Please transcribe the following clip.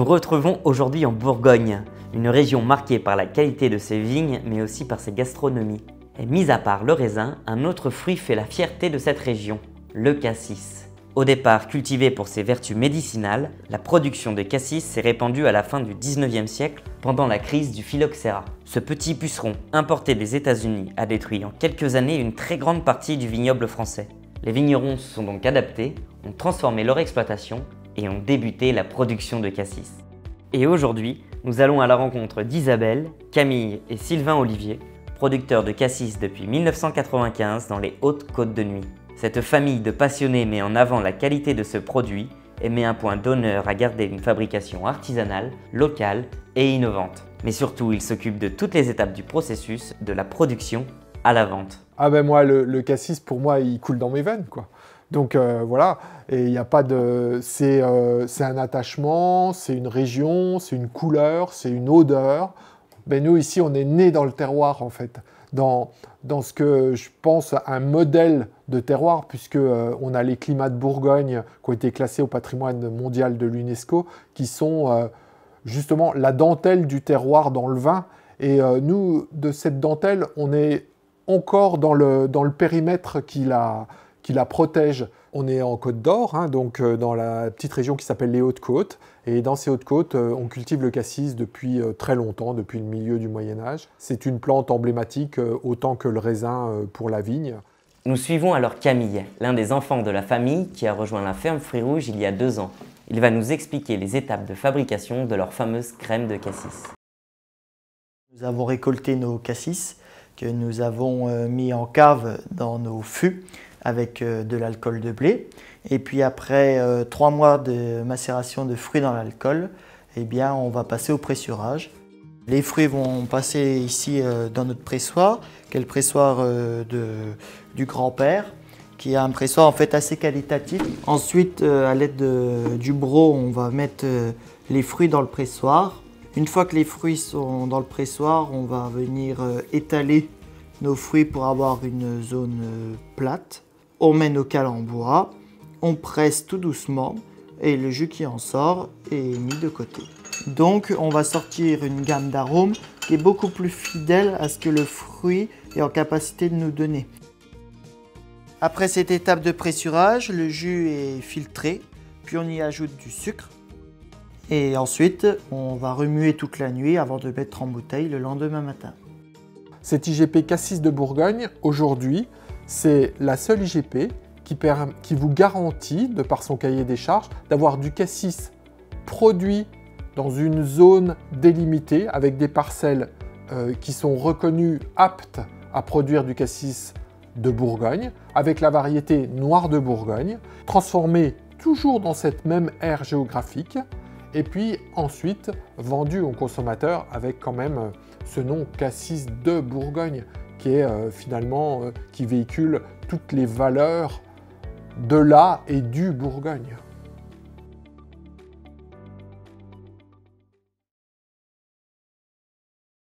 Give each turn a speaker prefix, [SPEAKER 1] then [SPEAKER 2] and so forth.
[SPEAKER 1] nous retrouvons aujourd'hui en Bourgogne, une région marquée par la qualité de ses vignes mais aussi par ses gastronomies. Et mis à part le raisin, un autre fruit fait la fierté de cette région, le cassis. Au départ cultivé pour ses vertus médicinales, la production de cassis s'est répandue à la fin du 19e siècle pendant la crise du phylloxéra. Ce petit puceron importé des États-Unis a détruit en quelques années une très grande partie du vignoble français. Les vignerons se sont donc adaptés, ont transformé leur exploitation et ont débuté la production de cassis. Et aujourd'hui, nous allons à la rencontre d'Isabelle, Camille et Sylvain Olivier, producteurs de cassis depuis 1995 dans les Hautes-Côtes de Nuits. Cette famille de passionnés met en avant la qualité de ce produit et met un point d'honneur à garder une fabrication artisanale, locale et innovante. Mais surtout, ils s'occupent de toutes les étapes du processus, de la production à la vente.
[SPEAKER 2] Ah ben moi, le cassis, pour moi, il coule dans mes veines, quoi. Donc voilà, et il n'y a pas de... C'est un attachement, c'est une région, c'est une couleur, c'est une odeur. Ben nous, ici, on est nés dans le terroir, en fait. Dans ce que je pense un modèle de terroir, puisque on a les climats de Bourgogne qui ont été classés au patrimoine mondial de l'UNESCO, qui sont justement la dentelle du terroir dans le vin. Et nous, de cette dentelle, on est encore dans le périmètre qui la protège. On est en Côte d'Or, hein, donc dans la petite région qui s'appelle les Hautes-Côtes. Et dans ces Hautes-Côtes, on cultive le cassis depuis très longtemps, depuis le milieu du Moyen-Âge. C'est une plante emblématique autant que le raisin pour la vigne.
[SPEAKER 1] Nous suivons alors Camille, l'un des enfants de la famille qui a rejoint la ferme Fruits Rouges il y a 2 ans. Il va nous expliquer les étapes de fabrication de leur fameuse crème de cassis.
[SPEAKER 3] Nous avons récolté nos cassis que nous avons mis en cave dans nos fûts avec de l'alcool de blé. Et puis après 3 mois de macération de fruits dans l'alcool, eh bien, on va passer au pressurage. Les fruits vont passer ici dans notre pressoir, qui est le pressoir du grand-père, qui est un pressoir en fait assez qualitatif. Ensuite, à l'aide du broc, on va mettre les fruits dans le pressoir. Une fois que les fruits sont dans le pressoir, on va venir étaler nos fruits pour avoir une zone plate. On met nos cales en bois, on presse tout doucement et le jus qui en sort est mis de côté. Donc on va sortir une gamme d'arômes qui est beaucoup plus fidèle à ce que le fruit est en capacité de nous donner. Après cette étape de pressurage, le jus est filtré, puis on y ajoute du sucre. Et ensuite, on va remuer toute la nuit avant de mettre en bouteille le lendemain matin.
[SPEAKER 2] Cette IGP Cassis de Bourgogne, aujourd'hui, c'est la seule IGP qui vous garantit, de par son cahier des charges, d'avoir du cassis produit dans une zone délimitée avec des parcelles qui sont reconnues aptes à produire du cassis de Bourgogne, avec la variété noire de Bourgogne, transformée toujours dans cette même aire géographique, et puis ensuite vendu aux consommateurs avec quand même ce nom cassis de Bourgogne, qui est finalement qui véhicule toutes les valeurs de la et du Bourgogne.